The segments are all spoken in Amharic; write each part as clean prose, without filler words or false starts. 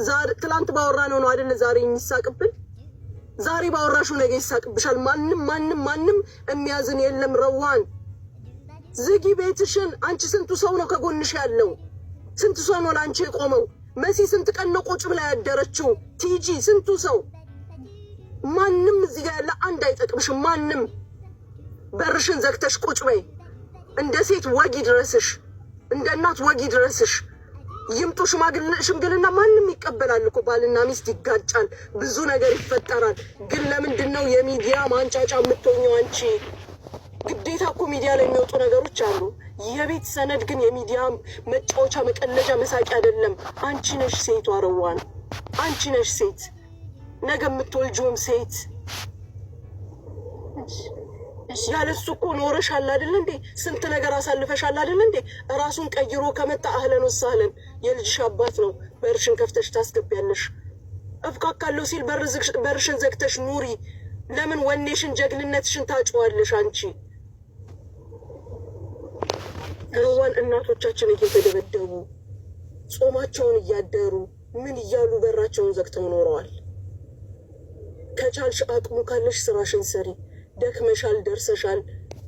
ዛሬ ትላንት ባወራነው ነው አይደል ዛሬ የሚሳቅብን ዛሬ ባወራሹ ነገ ይሳቅብሻል ማንም የሚያዝን የለም ረዋን ዝጊ ቤትሽን አንቺ ስንቱ ሰው ነው ከጎንሽ ያለው ስንቱ ሰው ነው ላንቺ የቆመው መሲ ስንት ቀን ነው ቁጭ ብላ ያደረችው ቲጂ ስንቱ ሰው ማንም እዚህ ጋር ያለ አንድ አይጠቅምሽም ማንም በርሽን ዘግተሽ ቁጭ በይ እንደ ሴት ወጊ ድረስሽ እንደ እናት ወጊ ድረስሽ ይምጡ ሽምግልና ማንም ይቀበላል እኮ ባልና ሚስት ይጋጫል ብዙ ነገር ይፈጠራል ግን ለምንድነው የሚዲያ ማንጫጫ የምትሆኚው አንቺ ግዴታ እኮ ሚዲያ ላይ የሚወጡ ነገሮች አሉ የቤት ሰነድ ግን የሚዲያ መጫወቻ መቀለጃ መሳቂ አይደለም አንቺ ነሽ ሴቷ ረዋን አንቺ ነሽ ሴት ነገ የምትወልጂውም ሴት ያለሱ እኮ ኖረሻል አይደል እንዴ ስንት ነገር አሳልፈሻል አይደል እንዴ ራሱን ቀይሮ ከመጣ አህለን ወሳለን የልጅሽ አባት ነው በርሽን ከፍተሽ ታስገቢያለሽ እፍካካለው ሲል በርሽን ዘግተሽ ኑሪ ለምን ወኔሽን ጀግንነትሽን ታጭዋለሽ አንቺ ረዋን እናቶቻችን እየተደበደቡ ጾማቸውን እያደሩ ምን እያሉ በራቸውን ዘግተው ኖረዋል ከቻልሽ አቅሙ ካለሽ ስራሽን ሰሪ ደክመሻል ደርሰሻል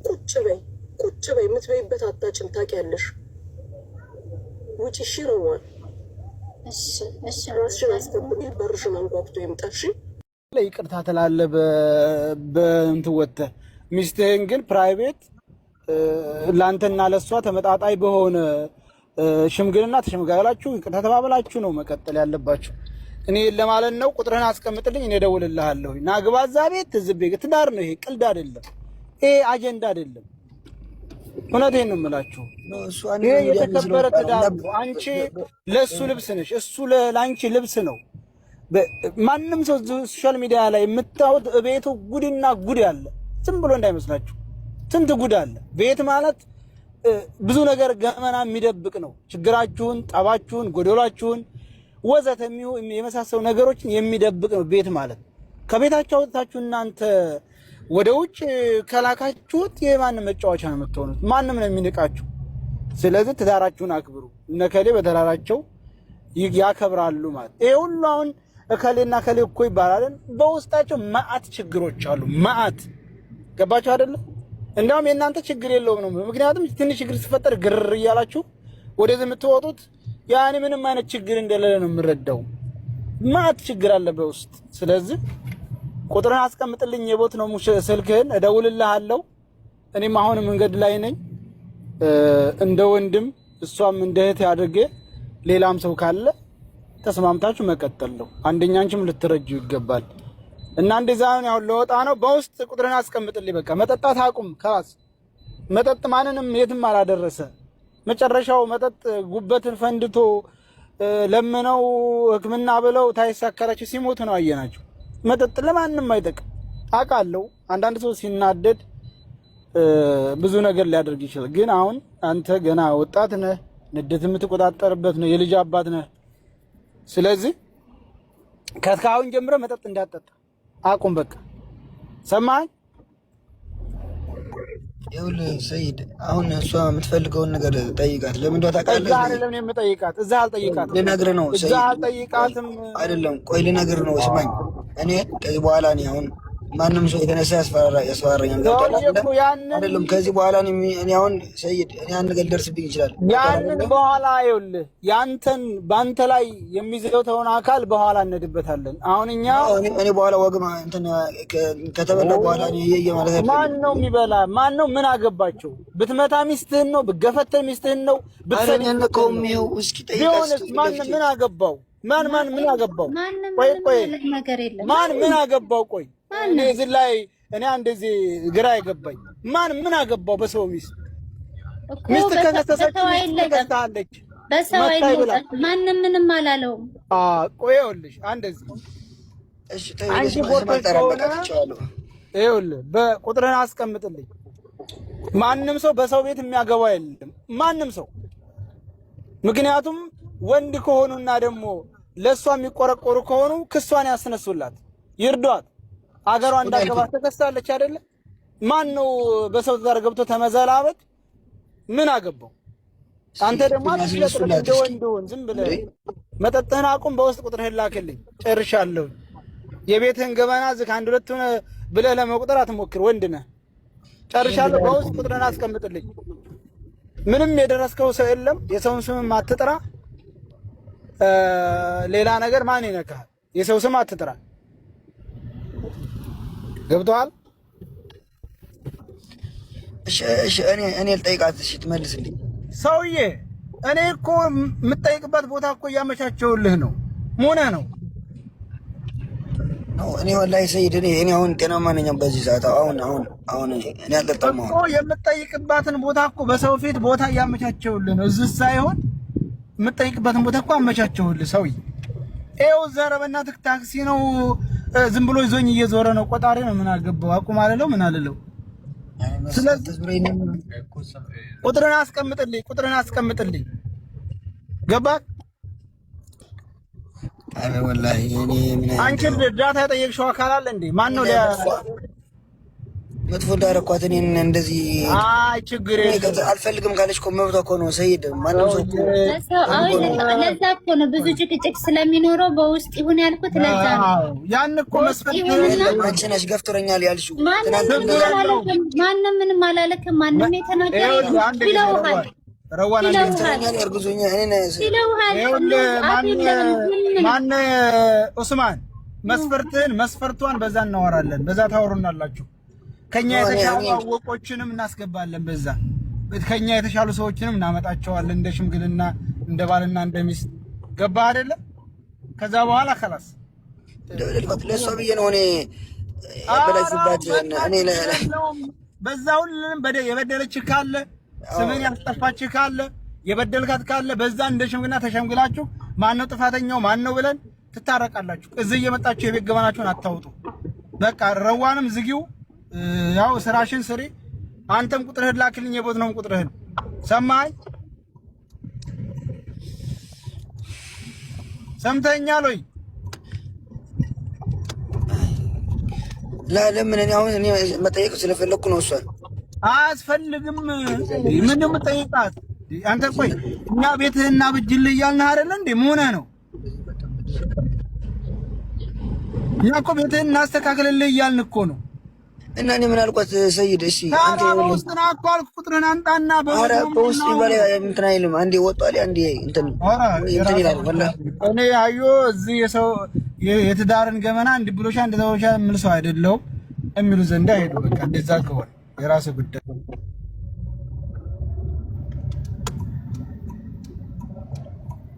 ቁጭ በይ የምትበይበት አታጭም ታውቂያለሽ ውጪ ሽረዋል እሺ ራስሽን አስከብሪ በርሽን አንኳኩቶ ይምጣሽ ይቅርታ ትላለህ በእንትን ወጥተህ ሚስትህን ግን ፕራይቬት ላንተና ለሷ ተመጣጣይ በሆነ ሽምግልና ተሸምጋላችሁ ይቅርታ ተባብላችሁ ነው መቀጠል ያለባችሁ እኔ ለማለት ነው ቁጥርህን አስቀምጥልኝ እኔ ደውልልሃለሁ ናግባ እዛ ቤት ትዝቤ ትዳር ነው ይሄ ቅልድ አይደለም ይሄ አጀንዳ አይደለም እውነቴን ነው የምላችሁ ይሄ የተከበረ ትዳር ነው አንቺ ለሱ ልብስ ነሽ እሱ ለአንቺ ልብስ ነው ማንም ሰው ሶሻል ሚዲያ ላይ የምታዩት ቤቱ ጉድና ጉድ ያለ ዝም ብሎ እንዳይመስላችሁ ስንት ጉድ አለ ቤት ማለት ብዙ ነገር ገመና የሚደብቅ ነው ችግራችሁን ጠባችሁን ጎደሏችሁን ወዘተ የመሳሰሉ ነገሮችን የሚደብቅ ነው ቤት ማለት ከቤታችሁ አውጥታችሁ እናንተ ወደ ውጭ ከላካችሁት የማን መጫወቻ ነው የምትሆኑት ማንም ነው የሚንቃችሁ ስለዚህ ትዳራችሁን አክብሩ እነከሌ በተራራቸው ያከብራሉ ማለት ይሄ ሁሉ አሁን እከሌና ከሌ እኮ ይባላል በውስጣቸው ማአት ችግሮች አሉ ማአት ገባችሁ አይደል እንደውም የእናንተ ችግር የለውም ነው ምክንያቱም ትንሽ ችግር ሲፈጠር ግር ይያላችሁ ወደዚህ የምትወጡት ያኔ ምንም አይነት ችግር እንደሌለ ነው የምረዳው ማአት ችግር አለ በውስጥ ስለዚህ ቁጥርን አስቀምጥልኝ የቦት ነው ስልክህን እደውልልሃለሁ እኔም አሁን መንገድ ላይ ነኝ እንደ ወንድም እሷም እንደ እህት ያድርጌ ሌላም ሰው ካለ ተስማምታችሁ መቀጠል ነው አንደኛ አንቺም ልትረጁ ይገባል እና እንደዛ ነው ያው ለወጣ ነው በውስጥ ቁጥርን አስቀምጥልኝ በቃ መጠጣት አቁም ካስ መጠጥ ማንንም የትም አላደረሰ መጨረሻው መጠጥ ጉበትን ፈንድቶ ለምነው ህክምና ብለው ታይሳከራቸው ሲሞት ነው አየናቸው መጠጥ ለማንንም አይጠቅም አቃለው አንዳንድ ሰው ሲናደድ ብዙ ነገር ሊያደርግ ይችላል ግን አሁን አንተ ገና ወጣት ነህ ንዴት የምትቆጣጠርበት ነው የልጅ አባት ነህ ስለዚህ ከካሁን ጀምረ መጠጥ እንዳትጠጣ አቁም በቃ ሰማኝ ይውል ሰይድ አሁን እሷ የምትፈልገውን ነገር ጠይቃት ለምን እንደው ታውቃለህ እዛ አይደለም የምጠይቃት እዛ አልጠይቃትም ልነግርህ ነው እዛ አልጠይቃትም አይደለም ቆይ ልነግርህ ነው ስማኝ እኔ ከዚህ በኋላ ነው አሁን ማንም ሰው የተነሳ ያስፈራራኛል አይደለም ከዚህ በኋላ እኔ አሁን ሰይድ እኔ አንድ ነገር ሊደርስብኝ ይችላል ያንን በኋላ ይኸውልህ ያንተን ባንተ ላይ የሚዘውተውን አካል በኋላ እንድበታለን አሁን እኛ እኔ በኋላ ወግማ እንትን ከተበላ በኋላ እኔ ማለት አይደለም ማን ነው የሚበላ ማን ነው ምን አገባቸው ብትመታ ሚስትህን ነው ብትገፈተር ሚስትህን ነው ብትሰነከውም ይኸው እስኪ ጠይቃት ማን ምን አገባው ማን ምን አገባው ቆይ ማን ምን አገባው ቆይ እዚህ ላይ እኔ እንደዚህ ግራ አይገባኝ ማን ምን አገባው በሰው ሚስት ከነተሰች በሰው አይደለም ማንንም ምንም አላለው ቆይልሽ እንደዚህ እሺ አንቺ ቦርታው ይኸውልህ በቁጥርን አስቀምጥልኝ ማንንም ሰው በሰው ቤት የሚያገባው የለም ማንንም ሰው ምክንያቱም ወንድ ከሆኑና ደግሞ ለሷ የሚቆረቆሩ ከሆኑ ክሷን ያስነሱላት ይርዷት አገሯ እንዳገባ ተከሳለች አይደለ ማን ነው በሰው ትዳር ገብቶ ተመዘላበት ምን አገባው አንተ ደግሞ እንደወንዶን ዝም ብለህ መጠጥህን አቁም። በውስጥ ቁጥርህን ላክልኝ። ጨርሻለሁ። የቤትህን ገበና ዝክ አንድ ሁለት ብለህ ለመቁጠር አትሞክር። ወንድ ነህ። ጨርሻለሁ። በውስጥ ቁጥርህን አስቀምጥልኝ። ምንም የደረስከው ሰው የለም። የሰውን ስም አትጥራ። ሌላ ነገር ማን ይነካል? የሰው ስም አትጥራ። ገብቶሃል? እሺ እኔ ልጠይቃት። እሺ ትመልስልኝ። ሰውዬ እኔ እኮ የምጠይቅበት ቦታ እኮ እያመቻቸውልህ ነው። ሆነህ ነው። እኔ ወላሂ ሰይድ እኔ አሁን ጤናማ ነኝ በዚህ ሰዓት። አሁን እኔ አልጠጣም እኮ የምጠይቅባትን ቦታ እኮ በሰው ፊት ቦታ እያመቻቸውልህ ነው። እዚህ ሳይሆን የምጠይቅበትን ቦታ እኮ አመቻቸውልህ። ሰውዬ ይኸው ዘረ በእናትህ ታክሲ ነው ዝም ብሎ ይዞኝ እየዞረ ነው። ቆጣሪ ነው። ምን አገባው? አቁም አለለው ምን አለለው? ስለዚህ ቁጥርን አስቀምጥልኝ። ገባህ? አረ ወላሂ እኔ ምን አንቺ እርዳታ የጠየቅሽው አካል አለ እንዴ? ማን ነው መጥፎ እንዳደረኳት እኔን እንደዚህ? አይ ችግር የለም አልፈልግም ካለች እኮ መብቷ እኮ ነው ሰይድ። ማንም ሰው ለዛ እኮ ነው ብዙ ጭቅጭቅ ስለሚኖረው በውስጥ ይሁን ያልኩት። ለዛ ነው ያን እኮ መስፈርት አንቺ ነሽ ገፍቶረኛል ያልሽው። ማንም ምንም አላለክም። ማንም የተናገረ ይለውሃል ረዋና ገፍቶረኛል እርጉዞኛ እኔ ማን ኡስማን መስፈርቷን በዛ እናወራለን። በዛ ታወሩናላችሁ። ከኛ የተሻሉ አወቆችንም እናስገባለን። በዛ ከኛ የተሻሉ ሰዎችንም እናመጣቸዋለን። እንደ ሽምግልና እንደ ባልና እንደ ሚስት ገባ አይደለ? ከዛ በኋላ خلاص ለሷ ብዬ ነው እኔ ያበላሽባት። እኔ በዛ ሁሉንም የበደለች ካለ ስምን ያስጠፋች ካለ የበደልካት ካለ በዛ እንደ ሽምግልና ተሸምግላችሁ ማን ነው ጥፋተኛው ማን ነው ብለን ትታረቃላችሁ። እዚህ እየመጣችሁ የቤት ገበናችሁን አታውጡ። በቃ ረዋንም ዝጊው። ያው ስራሽን ስሪ። አንተም ቁጥርህን ላክልኝ። የቦት ነው ቁጥርህን ሰማኝ። ሰምተኛል ወይ? ለምን እኔ አሁን መጠየቅ ስለፈለኩ ነው። እሷን አያስፈልግም። ምን ነው የምጠይቃት አንተ? ቆይ እኛ ቤትህና ብጅልህ እያልን አይደለ እንዴ? ምን ሆነህ ነው? እኛ እኮ ቤትህን እናስተካክልልህ እያልን እኮ ነው። እና እኔ ምን አልኳት ሰይድ? እሺ አንተ በውስጥ ና እኮ አልኩ። ቁጥርህን አንጣና በውስጥ ይበላ እንትን አይልም። አንዴ ወጣለ አንዴ እንትን ይላል። ወላሂ እኔ አዮ እዚህ የሰው የትዳርን ገመና እንዲህ ብሎሻ እንደዛውሻ ምን ሰው አይደለም የሚሉ ዘንድ አይሄዱ። በቃ እንደዛ ከሆነ የራስህ ጉዳይ።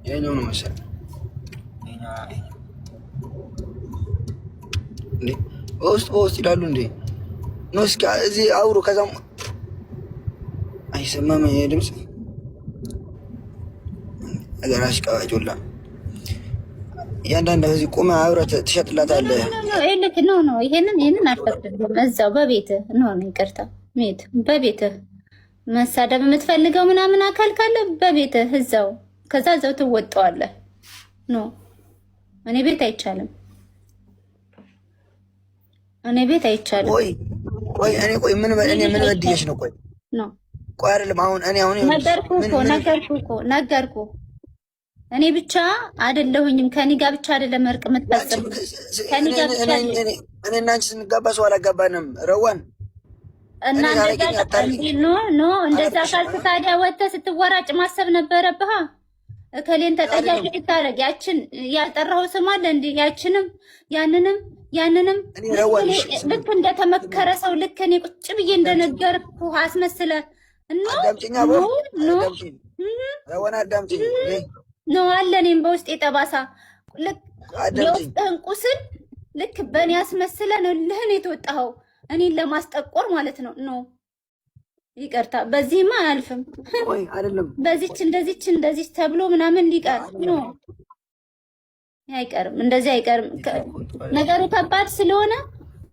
የኛው ነው መሰለኝ እንዴ? በውስጥ ይላሉ እንዴ? ነው እስኪ እዚህ አውሩ። ከዛም አይሰማም ይሄ ድምጽ አገራሽ ቃዋጆላ ያንዳንድ እዚህ ቆመ አብረት ትሸጥላታለህ። ነው ይሄንን አልፈቅድም። እዛው በቤትህ ነው ይቅርታ ሜት በቤትህ መሳደብ የምትፈልገው ምናምን አካል ካለ በቤትህ እዛው ከዛ እዛው ትወጣዋለህ። ነው እኔ ቤት አይቻልም። ቆይ ምን በድዬሽ ነው? ቆይ አይደለም አሁን ነገርኩህ። እኔ ብቻ አይደለሁኝም። ከኔ ጋር ብቻ አይደለም እርቅ የምትፈጽም ከኔ ጋር ብቻ እኔ እና አንቺ ስንጋባ ሰው አላጋባንም። ረዋን እና እንደዛ ካልክ ታዲያ ወጥተህ ስትወራጭ ማሰብ ነበረብህ። እከሌን ተጠያቂ ልታረግ ያችን ያልጠራው ስም አለ እንዴ? ያንንም ልክ እንደተመከረ ሰው ልክ እኔ ቁጭ ብዬ እንደነገርኩ አስመስለ ነው አለ። እኔም በውስጥ የጠባሳ የውስጥህን ቁስል ልክ በእኔ አስመስለ ነው ልህን የተወጣኸው እኔን ለማስጠቆር ማለት ነው። ኖ ይቅርታ፣ በዚህማ አያልፍም። በዚች እንደዚህ ተብሎ ምናምን ሊቀር ነው አይቀርም። እንደዚህ አይቀርም። ነገሩ ከባድ ስለሆነ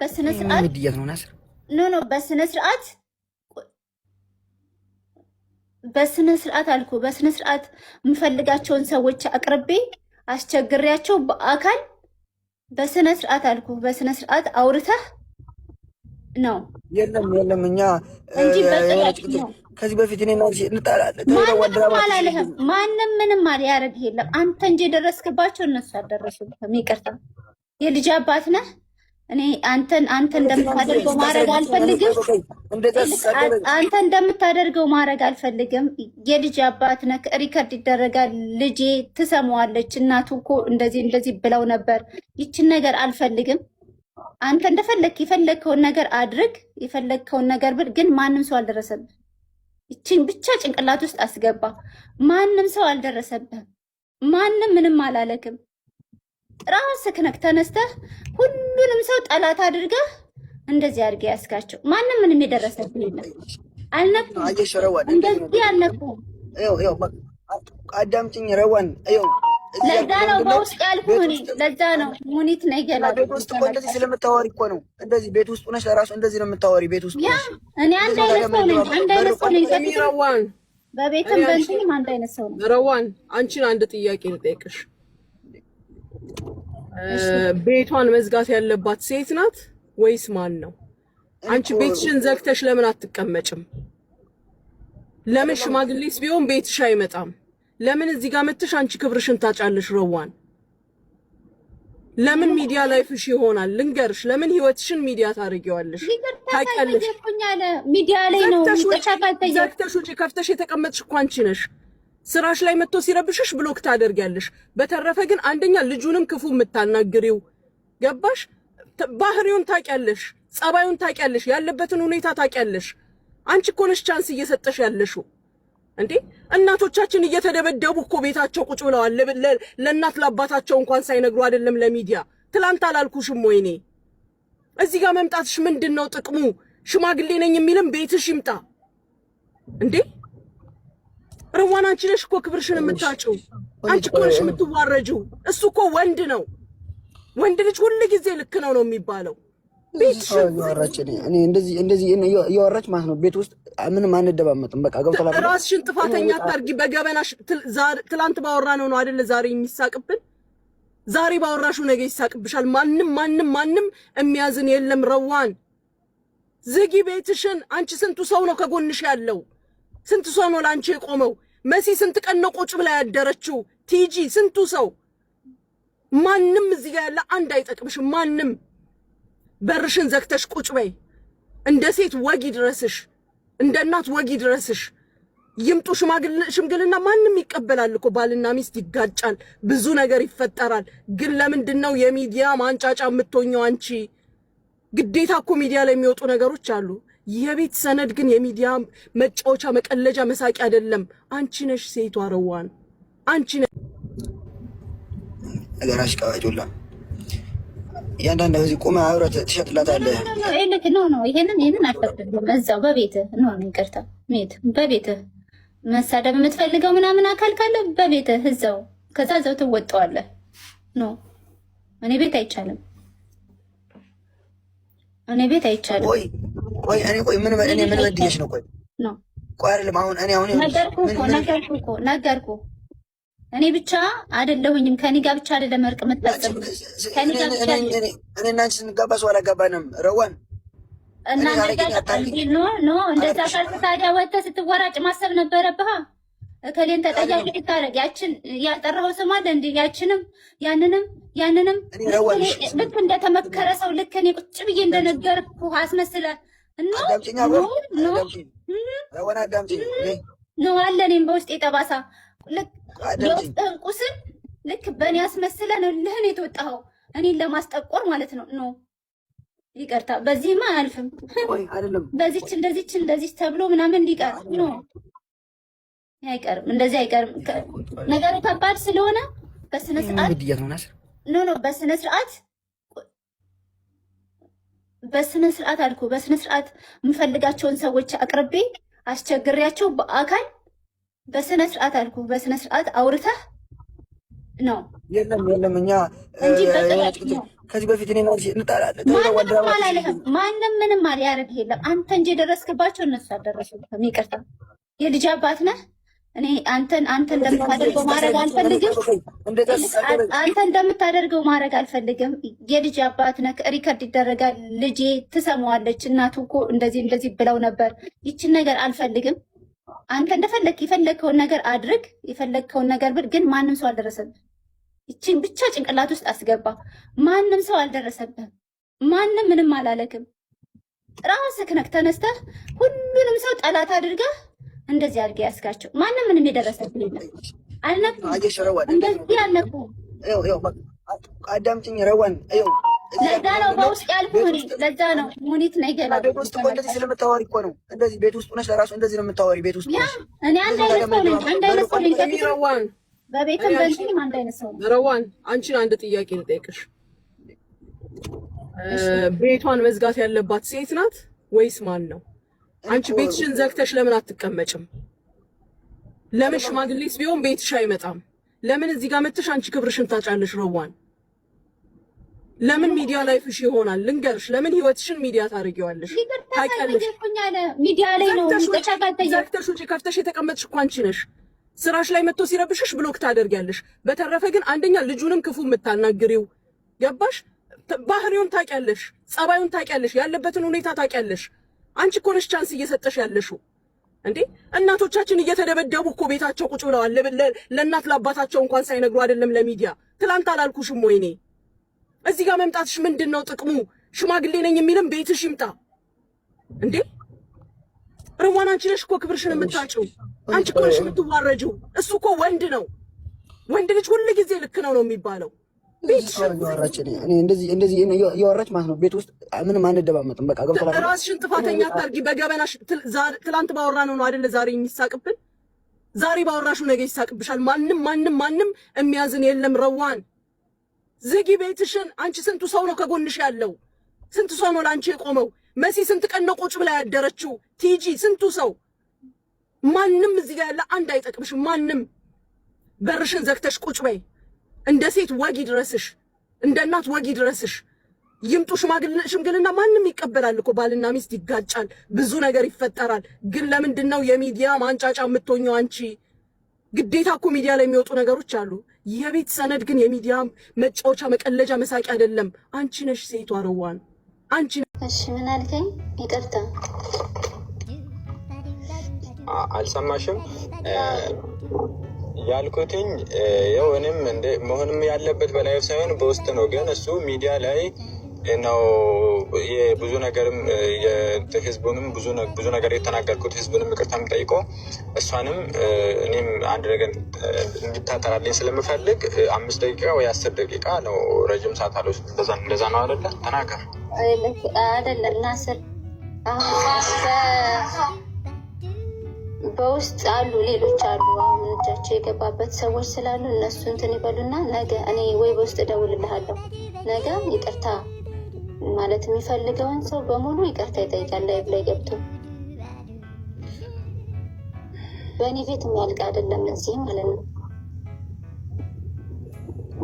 በስነ ስርዓት አልኩ። በስነ ስርዓት የምፈልጋቸውን ሰዎች አቅርቤ አስቸግሬያቸው በአካል በስነ ስርዓት አልኩ። በስነ ስርዓት አውርተህ ነው የለም እኛ እንጂ በጥያቄ ነው ከዚህ በፊት እኔ ነው እንጣላለን። ማንም ምንም ያደርግ የለም። አንተ እንጂ የደረስክባቸው እነሱ አልደረሱብህም። ይቅርታ የልጅ አባት ነህ። እኔ አንተ እንደምታደርገው ማድረግ አልፈልግም። አንተ እንደምታደርገው ማድረግ አልፈልግም። የልጅ አባት ነህ። ሪከርድ ይደረጋል። ልጄ ትሰማዋለች። እናቱ እኮ እንደዚህ ብለው ነበር። ይችን ነገር አልፈልግም። አንተ እንደፈለክ የፈለግከውን ነገር አድርግ፣ የፈለግከውን ነገር ብል፣ ግን ማንም ሰው አልደረሰብህ። ይችን ብቻ ጭንቅላት ውስጥ አስገባ። ማንም ሰው አልደረሰብህም። ማንም ምንም አላለክም። ራስህ ነህ ተነስተህ ሁሉንም ሰው ጠላት አድርገህ እንደዚህ አድርገህ ያስካቸው። ማንም ምንም የደረሰብህ የለም። አልነኩም፣ እንደዚህ አልነኩም። አዳምጪኝ ረዋን። ለዛ ነው በውስጥ ያልኩህ እኔ። ለዛ ነው ሙኒት ነው ይገላል። ቤት ውስጥ እኮ እንደዚህ ስለምታወሪ እኮ ነው። እንደዚህ ቤት ውስጥ ሆነሽ ለራሱ እንደዚህ ነው የምታወሪ። ቤት ውስጥ ሆነሽ እኔ አንድ አይነት ሰው ነኝ። አንድ አይነት ሰው ነኝ። ረዋን በቤትም በእንትንም አንድ አይነት ሰው ነኝ። ረዋን አንቺን አንድ ጥያቄ ልጠይቅሽ። ቤቷን መዝጋት ያለባት ሴት ናት ወይስ ማን ነው? አንቺ ቤትሽን ዘግተሽ ለምን አትቀመጭም? ለምን ሽማግሌስ ቢሆን ቤትሽ አይመጣም? ለምን እዚህ ጋር መጥተሽ አንቺ ክብርሽን ታጫለሽ? ረዋን ለምን ሚዲያ ላይፍሽ ይሆናል? ልንገርሽ፣ ለምን ህይወትሽን ሚዲያ ታደርጊዋለሽ? ታውቂያለሽ፣ ሚዲያ ላይ ነው ዘግተሽ ውጪ ከፍተሽ የተቀመጥሽ እኮ አንቺ ነሽ። ስራሽ ላይ መጥቶ ሲረብሽሽ ብሎክ ታደርጊያለሽ። በተረፈ ግን አንደኛ ልጁንም ክፉ የምታናግሪው ገባሽ? ባህሪውን ታውቂያለሽ፣ ጸባዩን ታውቂያለሽ፣ ያለበትን ሁኔታ ታውቂያለሽ። አንቺ እኮ ነሽ ቻንስ እየሰጠሽ ያለሽው እንዴ። እናቶቻችን እየተደበደቡ እኮ ቤታቸው ቁጭ ብለዋል። ለእናት ለአባታቸው እንኳን ሳይነግሩ አይደለም ለሚዲያ። ትላንት አላልኩሽም ወይ? እኔ እዚህ ጋር መምጣትሽ ምንድነው ጥቅሙ? ሽማግሌ ነኝ የሚልም ቤትሽ ይምጣ እንዴ። ረዋን አንቺ ነሽ እኮ ክብርሽን የምታጭው። አንቺ እኮ ነሽ የምትዋረጂው። እሱ እኮ ወንድ ነው። ወንድ ልጅ ሁሉ ጊዜ ልክ ነው የሚባለው። እኔ እንደዚህ እያወራች ማለት ነው። ቤት ውስጥ ምንም አንደባመጥም። በቃ ገብቶላ። ራስሽን ጥፋተኛ አታርጊ። በገበናሽ ትላንት ባወራነው ነው አይደል ዛሬ የሚሳቅብን። ዛሬ ባወራሹ ነገ ይሳቅብሻል። ማንም የሚያዝን የለም። ረዋን ዝጊ ቤትሽን። አንቺ ስንቱ ሰው ነው ከጎንሽ ያለው? ስንቱ ሰው ነው ላንቺ የቆመው? መሲ ስንት ቀን ነው ቁጭ ብላ ያደረችው? ቲጂ ስንቱ ሰው። ማንም እዚህ ጋር ያለ አንድ አይጠቅምሽም። ማንም በርሽን ዘግተሽ ቁጭ በይ። እንደ ሴት ወግ ይድረስሽ፣ እንደ እናት ወግ ይድረስሽ። ይምጡ ሽምግልና ማንም ይቀበላል እኮ። ባልና ሚስት ይጋጫል፣ ብዙ ነገር ይፈጠራል። ግን ለምንድነው የሚዲያ ማንጫጫ የምትሆኘው አንቺ? ግዴታ እኮ ሚዲያ ላይ የሚወጡ ነገሮች አሉ። የቤት ሰነድ ግን የሚዲያ መጫወቻ መቀለጃ መሳቂ አይደለም። አንቺ ነሽ ሴቷ ረዋን፣ አንቺ ነሽ ነገራሽ ቀባጆላ ያንዳንድ እዚህ ቆመ አብረህ ትሸጥላታለህ። ነው ይሄንን አልፈቅድልህም። እዛው በቤትህ ነው ይቅርታ፣ በቤትህ መሳደብ የምትፈልገው ምናምን አካል ካለ በቤትህ እዛው፣ ከዛ እዛው ትወጣዋለህ። ኖ እኔ ቤት አይቻልም። እኔ ቤት አይቻልም። ቆይ ምን በድዬሽ ነው? ቆይ አይደለም አሁን ነገርኩህ። እኔ ብቻ አይደለሁኝም። ከኔ ጋር ብቻ አይደለም እርቅ የምትፈጽም። ከኔ ጋር ብቻ እኔ እና አንቺ ስንጋባ ሰው አላጋባንም። ረዋን እና ኖ እንደዛ ካልክ ታዲያ ወጥተህ ስትወራጭ ማሰብ ነበረብህ። እከሌን ተጠያቂ ልታረግ ያችን ያልጠራኸው ስም አለ እንዴ? ያንንም ልክ እንደተመከረ ሰው ልክ እኔ ቁጭ ብዬ እንደነገርኩህ አስመስለህ ኖ አለ እኔም በውስጤ ጠባሳ የውስጥህን ቁስል ልክ በእኔ አስመስለህ ነው ልህን የተወጣኸው እኔን ለማስጠቆር ማለት ነው። ኖ ይቅርታ፣ በዚህማ አያልፍም። በዚች እንደዚች ተብሎ ምናምን ሊቀር ኖ አይቀርም፣ እንደዚህ አይቀርም። ነገሩ ከባድ ስለሆነ በስነ ስርዓት በስነ ስርዓት አልኩ። በስነ ስርዓት የምፈልጋቸውን ሰዎች አቅርቤ አስቸግሬያቸው በአካል በስነ ስርዓት አልኩ። በስነ ስርዓት አውርተህ ነው። የለም እኛ ከዚህ በፊት እኔ ነው እንጣላለን። ማንም ምንም ያደርግ የለም። አንተ እንጂ የደረስክባቸው እነሱ አልደረሱብህም። ይቅርታ የልጅ አባት ነህ። እኔ አንተ እንደምታደርገው ማድረግ አልፈልግም። አንተ እንደምታደርገው ማድረግ አልፈልግም። የልጅ አባት ነህ። ሪከርድ ይደረጋል። ልጄ ትሰማዋለች። እናቱ እኮ እንደዚህ ብለው ነበር። ይችን ነገር አልፈልግም። አንተ እንደፈለክ የፈለከውን ነገር አድርግ፣ የፈለከውን ነገር ብል፣ ግን ማንም ሰው አልደረሰብህ። ይችን ብቻ ጭንቅላት ውስጥ አስገባ። ማንም ሰው አልደረሰብህም። ማንም ምንም አላለክም። ራስህ ነህ ተነስተህ ሁሉንም ሰው ጠላት አድርገህ እንደዚህ አድርገህ ያስካቸው። ማንም ምንም የደረሰብህ የለም። አልነኩም፣ እንደዚህ አልነኩም። አዳምጪኝ ረዋን። ለዛ ነው በውስጥ ያልኩህ እኔ። ለዛ ነው ሙኒት ነው ይገላል። ቤት ውስጥ እንደዚህ ስለምታወሪ እኮ ነው። እንደዚህ ቤት ውስጥ ሆነሽ ለራሱ እንደዚህ ነው የምታወሪ። ቤት ውስጥ ሆነሽ እኔ አንድ አይነት ሰው ነኝ። አንድ አይነት ሰው ነኝ። ረዋን በቤትም በእንትንም አንድ አይነት ሰው ነኝ። ረዋን አንቺን አንድ ጥያቄ ልጠይቅሽ። ቤቷን መዝጋት ያለባት ሴት ናት ወይስ ማን ነው? አንቺ ቤትሽን ዘግተሽ ለምን አትቀመጭም? ለምን ሽማግሌስ ቢሆን ቤትሽ አይመጣም? ለምን እዚህ ጋር መጥተሽ አንቺ ክብርሽን ታጫለሽ? ረዋን ለምን ሚዲያ ላይፍሽ ይሆናል? ልንገርሽ፣ ለምን ህይወትሽን ሚዲያ ታደርጊዋለሽ? ታውቂያለሽ፣ ሚዲያ ላይ ነው ዘግተሽ ውጪ ከፍተሽ የተቀመጥሽ እኮ አንቺ ነሽ። ስራሽ ላይ መጥቶ ሲረብሽሽ ብሎክ ታደርጊያለሽ። በተረፈ ግን አንደኛ ልጁንም ክፉ የምታናግሪው ገባሽ? ባህሪውን ታውቂያለሽ፣ ጸባዩን ታውቂያለሽ፣ ያለበትን ሁኔታ ታውቂያለሽ። አንቺ እኮ ነሽ ቻንስ እየሰጠሽ ያለሽው እንዴ። እናቶቻችን እየተደበደቡ እኮ ቤታቸው ቁጭ ብለዋል። ለእናት ለአባታቸው እንኳን ሳይነግሩ አይደለም ለሚዲያ። ትላንት አላልኩሽም ወይ? እኔ እዚህ ጋር መምጣትሽ ምንድን ነው ጥቅሙ? ሽማግሌ ነኝ የሚልም ቤትሽ ይምጣ እንዴ። ረዋን አንቺ ነሽ እኮ ክብርሽን የምታጭው። አንቺ እኮ ነሽ የምትዋረጂው። እሱ እኮ ወንድ ነው። ወንድ ልጅ ሁሉ ጊዜ ልክ ነው የሚባለው። እንደዚህ እያወራች ማለት ነው። ቤት ውስጥ ምንም አንደባመጥም። በቃ ገብተላ ራስሽን ጥፋተኛ አታርጊ። በገበናሽ ትላንት ባወራነው ነው አይደለ ዛሬ የሚሳቅብን። ዛሬ ባወራሽው ነገ ይሳቅብሻል። ማንም የሚያዝን የለም። ረዋን ዝጊ ቤትሽን። አንቺ ስንቱ ሰው ነው ከጎንሽ ያለው? ስንቱ ሰው ነው ለአንቺ የቆመው? መሲ ስንት ቀን ነው ቁጭ ብላ ያደረችው? ቲጂ ስንቱ ሰው። ማንም እዚህ ጋር ያለ አንድ አይጠቅምሽም። ማንም በርሽን ዘግተሽ ቁጭ በይ። እንደ ሴት ወግ ይድረስሽ፣ እንደ እናት ወግ ይድረስሽ። ይምጡ ሽምግልና ማንም ይቀበላል እኮ። ባልና ሚስት ይጋጫል፣ ብዙ ነገር ይፈጠራል። ግን ለምንድን ነው የሚዲያ ማንጫጫ የምትሆኘው አንቺ? ግዴታ እኮ ሚዲያ ላይ የሚወጡ ነገሮች አሉ። የቤት ሰነድ ግን የሚዲያ መጫወቻ መቀለጃ መሳቂያ አይደለም። አንቺ ነሽ ሴቷ ረዋን፣ አንቺ። እሺ ምን አልከኝ? ይቅርታ አልሰማሽም ያልኩትኝ። ያው እኔም እንደ መሆንም ያለበት በላይ ሳይሆን በውስጥ ነው። ግን እሱ ሚዲያ ላይ ነው ብዙ ነገርም ህዝቡንም ብዙ ነገር የተናገርኩት ህዝቡንም ይቅርታ የምጠይቀው እሷንም እኔም አንድ ነገር እንድታጠራልኝ ስለምፈልግ 5 ደቂቃ ወይ 10 ደቂቃ ነው። ረጅም ሰዓት አለው። እንደዛ ነው አይደለ? ተናገር። አይደለም ናስር፣ በውስጥ አሉ ሌሎች አሉ። አሁን እጃቸው የገባበት ሰዎች ስላሉ እነሱ እንትን ይበሉና ነገ እኔ ወይ በውስጥ እደውልልሃለሁ። ነገ ይቅርታ ማለት የሚፈልገውን ሰው በሙሉ ይቅርታ ይጠይቃል። ላይቭ ላይ ገብቶ በእኔ ቤት የሚያልቅ አይደለም እዚህ ማለት ነው።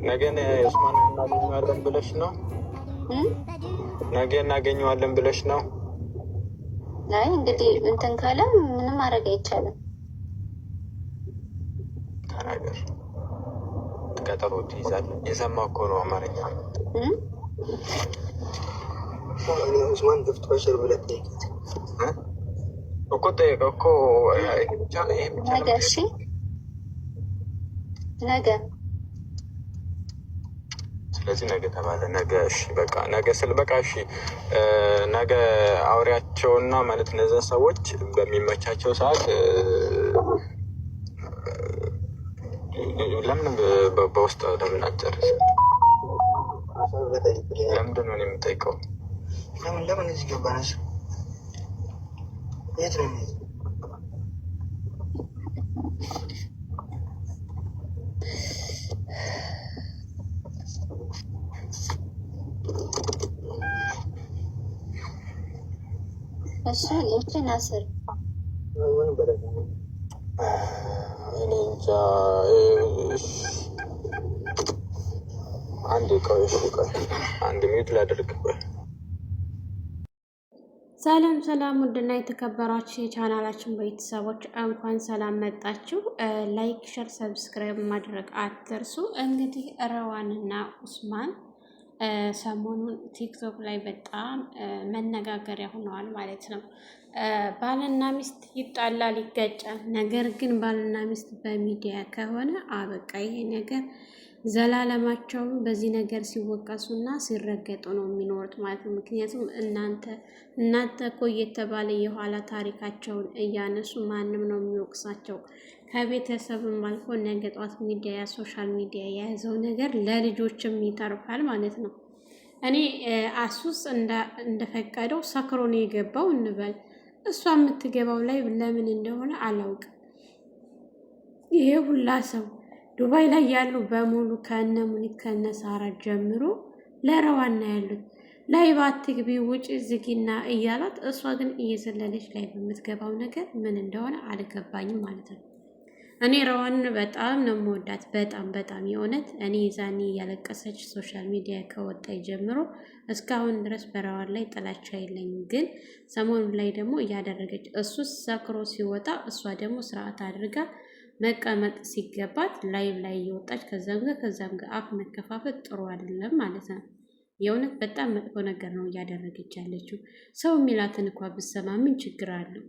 ነገ ኡስማን እናገኘዋለን ብለሽ ነው? ነገ እናገኘዋለን ብለሽ ነው? አይ እንግዲህ እንትን ካለ ምንም ማድረግ አይቻልም። ተናገር። ቀጠሮ ትይዛለህ። የሰማሁ እኮ ነው አማርኛ ኡስማን ገፍቶ በሽር ብለህ ጠይቀት እኮ ጠይቀው እኮ ነገ። እሺ ነገ። ስለዚህ ነገ ተባለ። ነገ እሺ፣ በቃ ነገ ስል በቃ እሺ፣ ነገ አውሪያቸውና ማለት እነዚያ ሰዎች በሚመቻቸው ሰዓት ለምን በውስጥ ለምን አጨርስ? ለምንድን ነው የምጠይቀው? ለምን እዚህ ገባነሽ? የት ነው? እሺ እቺ ናስር እኔ እንጃ። አንድ ቆይ አንድ ሚዩት ላድርግ። ሰላም ሰላም፣ ውድና የተከበራችሁ የቻናላችን ቤተሰቦች እንኳን ሰላም መጣችሁ። ላይክ፣ ሸር፣ ሰብስክራይብ ማድረግ አትርሱ። እንግዲህ ረዋንና ኡስማን ሰሞኑን ቲክቶክ ላይ በጣም መነጋገሪያ ሆነዋል ማለት ነው። ባልና ሚስት ይጣላል፣ ይጋጫል። ነገር ግን ባልና ሚስት በሚዲያ ከሆነ አበቃ ይሄ ነገር ዘላለማቸውን በዚህ ነገር ሲወቀሱና ሲረገጡ ነው የሚኖሩት ማለት ነው። ምክንያቱም እናንተ እኮ እየተባለ የኋላ ታሪካቸውን እያነሱ ማንም ነው የሚወቅሳቸው። ከቤተሰብም አልፎ ነገ ጧት ሚዲያ ሶሻል ሚዲያ የያዘው ነገር ለልጆችም ይተርፋል ማለት ነው። እኔ አሱስ እንደፈቀደው ሰክሮ ነው የገባው እንበል። እሷ የምትገባው ላይ ለምን እንደሆነ አላውቅም። ይሄ ሁላ ሰው ዱባይ ላይ ያሉ በሙሉ ከነ ሙኒት ከነ ሳራ ጀምሮ ለረዋና ያሉት ላይ ባትግቢ ውጭ ዝጊና እያላት፣ እሷ ግን እየዘለለች ላይ በምትገባው ነገር ምን እንደሆነ አልገባኝም ማለት ነው። እኔ ረዋን በጣም ነው የምወዳት፣ በጣም የእውነት እኔ ዛኔ እያለቀሰች ሶሻል ሚዲያ ከወጣ ጀምሮ እስካሁን ድረስ በረዋን ላይ ጥላቻ የለኝም። ግን ሰሞኑን ላይ ደግሞ እያደረገች እሱ ሰክሮ ሲወጣ እሷ ደግሞ ስርዓት አድርጋ መቀመጥ ሲገባት ላይቭ ላይ እየወጣች ከዛም ጋር አፍ መከፋፈት ጥሩ አይደለም ማለት ነው። የእውነት በጣም መጥፎ ነገር ነው እያደረገች ያለችው። ሰው የሚላትን እንኳ ብሰማ ምን ችግር አለው?